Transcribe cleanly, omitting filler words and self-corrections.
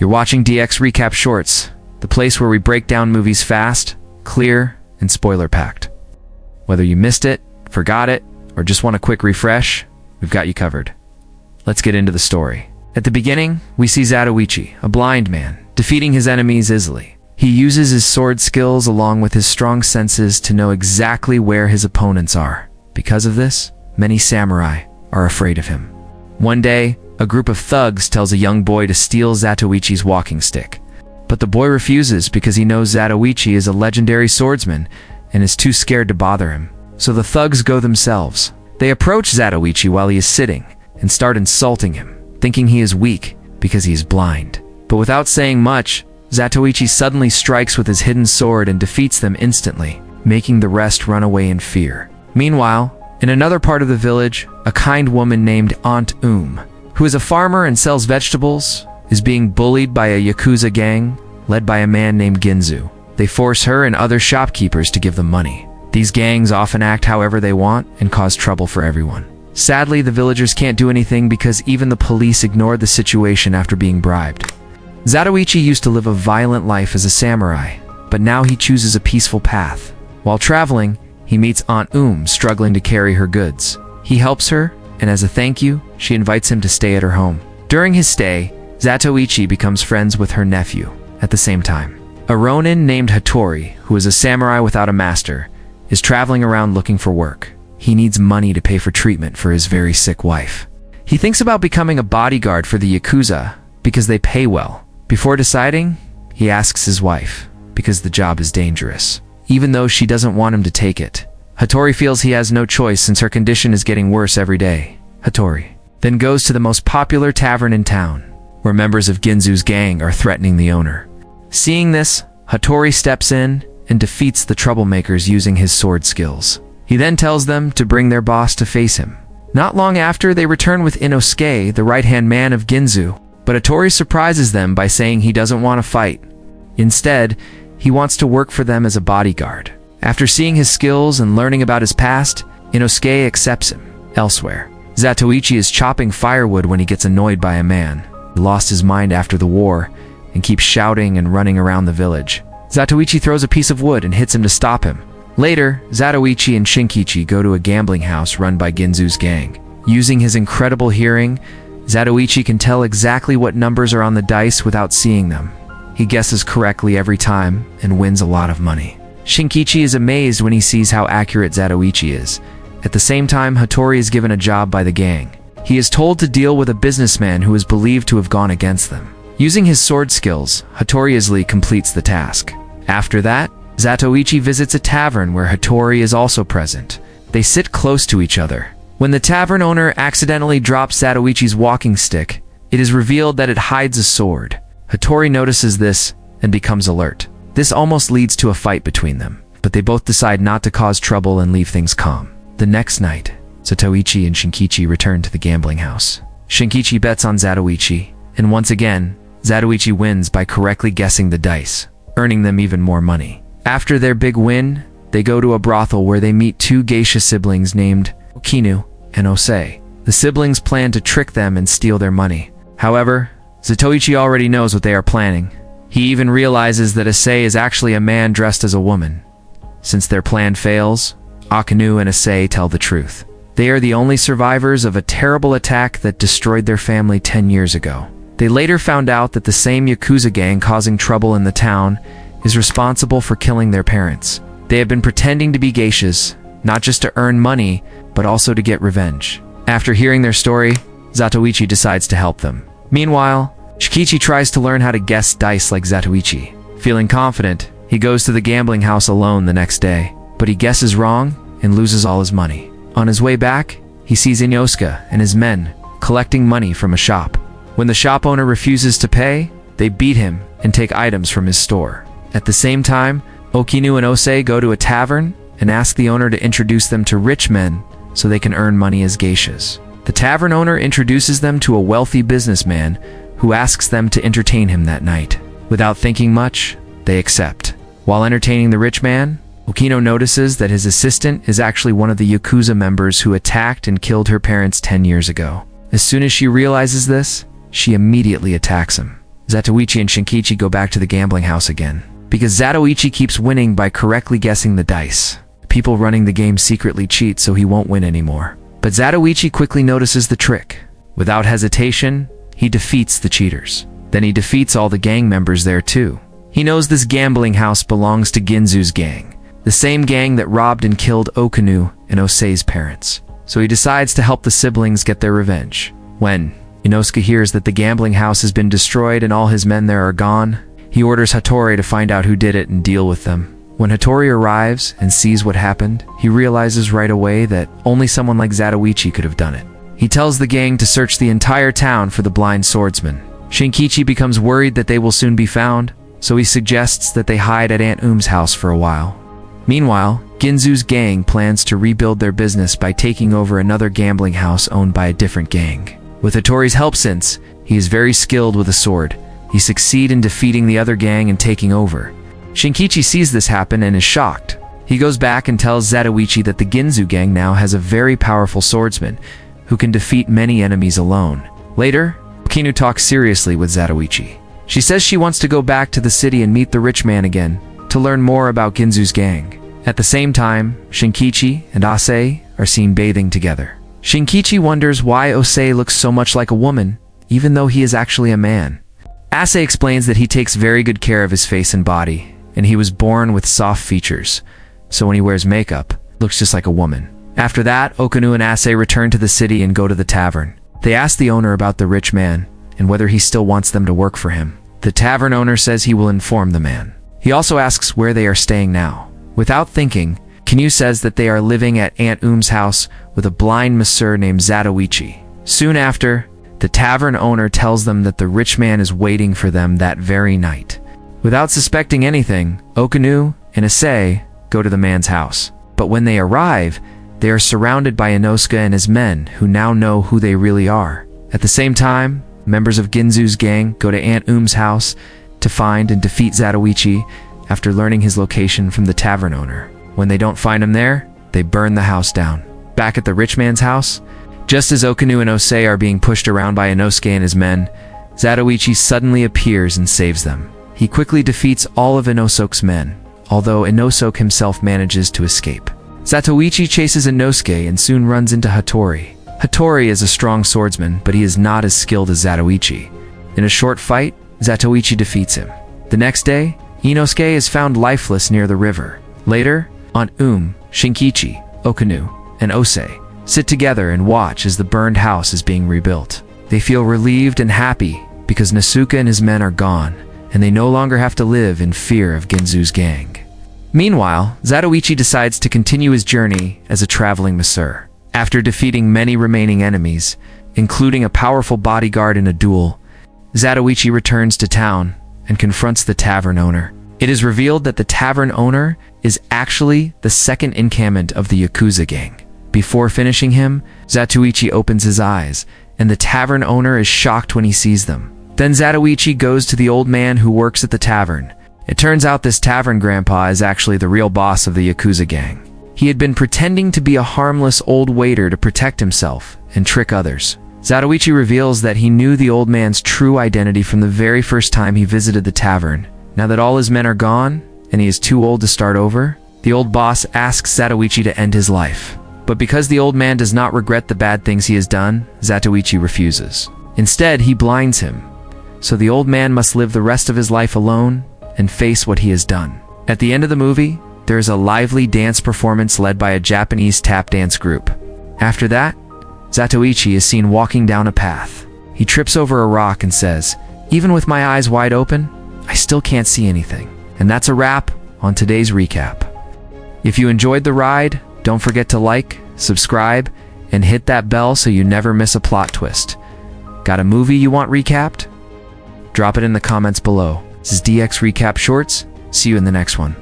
You're watching DX Recap Shorts, the place where we break down movies fast, clear, and spoiler-packed. Whether you missed it, forgot it, or just want a quick refresh, we've got you covered. Let's get into the story. At the beginning, we see Zatoichi, a blind man, defeating his enemies easily. He uses his sword skills along with his strong senses to know exactly where his opponents are. Because of this, many samurai are afraid of him. One day, a group of thugs tells a young boy to steal Zatoichi's walking stick. But the boy refuses because he knows Zatoichi is a legendary swordsman and is too scared to bother him. So the thugs go themselves. They approach Zatoichi while he is sitting and start insulting him, thinking he is weak because he is blind. But without saying much, Zatoichi suddenly strikes with his hidden sword and defeats them instantly, making the rest run away in fear. Meanwhile, in another part of the village, a kind woman named Aunt who is a farmer and sells vegetables, is being bullied by a Yakuza gang led by a man named Ginzo. They force her and other shopkeepers to give them money. These gangs often act however they want and cause trouble for everyone. Sadly, the villagers can't do anything because even the police ignored the situation after being bribed. Zatoichi used to live a violent life as a samurai, but now he chooses a peaceful path. While traveling, he meets Aunt struggling to carry her goods. He helps her, and as a thank you, she invites him to stay at her home. During his stay, Zatoichi becomes friends with her nephew. At the same time, a Ronin named Hattori, who is a samurai without a master, is traveling around looking for work. He needs money to pay for treatment for his very sick wife. He thinks about becoming a bodyguard for the Yakuza because they pay well. Before deciding, he asks his wife, because the job is dangerous, even though she doesn't want him to take it. Hattori feels he has no choice since her condition is getting worse every day. Hattori then goes to the most popular tavern in town, where members of Ginzo's gang are threatening the owner. Seeing this, Hattori steps in and defeats the troublemakers using his sword skills. He then tells them to bring their boss to face him. Not long after, they return with Inosuke, the right-hand man of Ginzo, but Hattori surprises them by saying he doesn't want to fight. Instead, he wants to work for them as a bodyguard. After seeing his skills and learning about his past, Inosuke accepts him. Elsewhere, Zatoichi is chopping firewood when he gets annoyed by a man. He lost his mind after the war and keeps shouting and running around the village. Zatoichi throws a piece of wood and hits him to stop him. Later, Zatoichi and Shinkichi go to a gambling house run by Ginzo's gang. Using his incredible hearing, Zatoichi can tell exactly what numbers are on the dice without seeing them. He guesses correctly every time and wins a lot of money. Shinkichi is amazed when he sees how accurate Zatoichi is. At the same time, Hattori is given a job by the gang. He is told to deal with a businessman who is believed to have gone against them. Using his sword skills, Hattori easily completes the task. After that, Zatoichi visits a tavern where Hattori is also present. They sit close to each other. When the tavern owner accidentally drops Zatoichi's walking stick, it is revealed that it hides a sword. Hattori notices this and becomes alert. This almost leads to a fight between them, but they both decide not to cause trouble and leave things calm. The next night, Zatoichi and Shinkichi return to the gambling house. Shinkichi bets on Zatoichi, and once again, Zatoichi wins by correctly guessing the dice, earning them even more money. After their big win, they go to a brothel where they meet two Geisha siblings named Okinu and Osei. The siblings plan to trick them and steal their money. However, Zatoichi already knows what they are planning. He even realizes that Osei is actually a man dressed as a woman. Since their plan fails, Okinu and Osei tell the truth. They are the only survivors of a terrible attack that destroyed their family 10 years ago. They later found out that the same Yakuza gang causing trouble in the town is responsible for killing their parents. They have been pretending to be geishas, not just to earn money, but also to get revenge. After hearing their story, Zatoichi decides to help them. Meanwhile, Shinkichi tries to learn how to guess dice like Zatoichi. Feeling confident, he goes to the gambling house alone the next day, but he guesses wrong and loses all his money. On his way back, he sees Inosuke and his men collecting money from a shop. When the shop owner refuses to pay, they beat him and take items from his store. At the same time, Okinu and Osei go to a tavern and ask the owner to introduce them to rich men so they can earn money as geishas. The tavern owner introduces them to a wealthy businessman who asks them to entertain him that night. Without thinking much, they accept. While entertaining the rich man, Okinu notices that his assistant is actually one of the Yakuza members who attacked and killed her parents 10 years ago. As soon as she realizes this, she immediately attacks him. Zatoichi and Shinkichi go back to the gambling house again. Because Zatoichi keeps winning by correctly guessing the dice. People running the game secretly cheat so he won't win anymore. But Zatoichi quickly notices the trick. Without hesitation, he defeats the cheaters. Then he defeats all the gang members there too. He knows this gambling house belongs to Ginzo's gang, the same gang that robbed and killed Okunu and Osei's parents. So he decides to help the siblings get their revenge. When Inosuke hears that the gambling house has been destroyed and all his men there are gone, he orders Hattori to find out who did it and deal with them. When Hattori arrives and sees what happened, he realizes right away that only someone like Zatoichi could have done it. He tells the gang to search the entire town for the blind swordsman. Shinkichi becomes worried that they will soon be found, so he suggests that they hide at Aunt Um's house for a while. Meanwhile, Ginzo's gang plans to rebuild their business by taking over another gambling house owned by a different gang. With Hattori's help, since he is very skilled with a sword, he succeeds in defeating the other gang and taking over. Shinkichi sees this happen and is shocked. He goes back and tells Zatoichi that the Ginzo gang now has a very powerful swordsman who can defeat many enemies alone. Later, Okinu talks seriously with Zatoichi. She says she wants to go back to the city and meet the rich man again to learn more about Ginzo's gang. At the same time, Shinkichi and Osei are seen bathing together. Shinkichi wonders why Osei looks so much like a woman, even though he is actually a man. Osei explains that he takes very good care of his face and body, and he was born with soft features, so when he wears makeup, looks just like a woman. After that, Okinu and Osei return to the city and go to the tavern. They ask the owner about the rich man, and whether he still wants them to work for him. The tavern owner says he will inform the man. He also asks where they are staying now. Without thinking, Kinyu says that they are living at Aunt Um's house with a blind masseur named Zatoichi. Soon after, the tavern owner tells them that the rich man is waiting for them that very night. Without suspecting anything, Okinu and Osei go to the man's house. But when they arrive, they are surrounded by Inosuke and his men, who now know who they really are. At the same time, members of Ginzo's gang go to Aunt Um's house to find and defeat Zatoichi after learning his location from the tavern owner. When they don't find him there, they burn the house down. Back at the rich man's house, just as Okinu and Osei are being pushed around by Inosuke and his men, Zatoichi suddenly appears and saves them. He quickly defeats all of Inosuke's men, although Inosuke himself manages to escape. Zatoichi chases Inosuke and soon runs into Hattori. Hattori is a strong swordsman, but he is not as skilled as Zatoichi. In a short fight, Zatoichi defeats him. The next day, Inosuke is found lifeless near the river. Later, Aunt Shinkichi, Okinu, and Osei sit together and watch as the burned house is being rebuilt. They feel relieved and happy because Nasuka and his men are gone, and they no longer have to live in fear of Ginzo's gang. Meanwhile, Zatoichi decides to continue his journey as a traveling masseur. After defeating many remaining enemies, including a powerful bodyguard in a duel, Zatoichi returns to town and confronts the tavern owner. It is revealed that the tavern owner is actually the second incumbent of the Yakuza gang. Before finishing him, Zatoichi opens his eyes, and the tavern owner is shocked when he sees them. Then Zatoichi goes to the old man who works at the tavern. It turns out this tavern grandpa is actually the real boss of the Yakuza gang. He had been pretending to be a harmless old waiter to protect himself and trick others. Zatoichi reveals that he knew the old man's true identity from the very first time he visited the tavern. Now that all his men are gone, and he is too old to start over, the old boss asks Zatoichi to end his life. But because the old man does not regret the bad things he has done, Zatoichi refuses. Instead, he blinds him. So the old man must live the rest of his life alone and face what he has done. At the end of the movie, there is a lively dance performance led by a Japanese tap dance group. After that, Zatoichi is seen walking down a path. He trips over a rock and says, "Even with my eyes wide open, I still can't see anything." And that's a wrap on today's recap. If you enjoyed the ride, don't forget to like, subscribe, and hit that bell so you never miss a plot twist. Got a movie you want recapped? Drop it in the comments below. This is DX Recap Shorts. See you in the next one.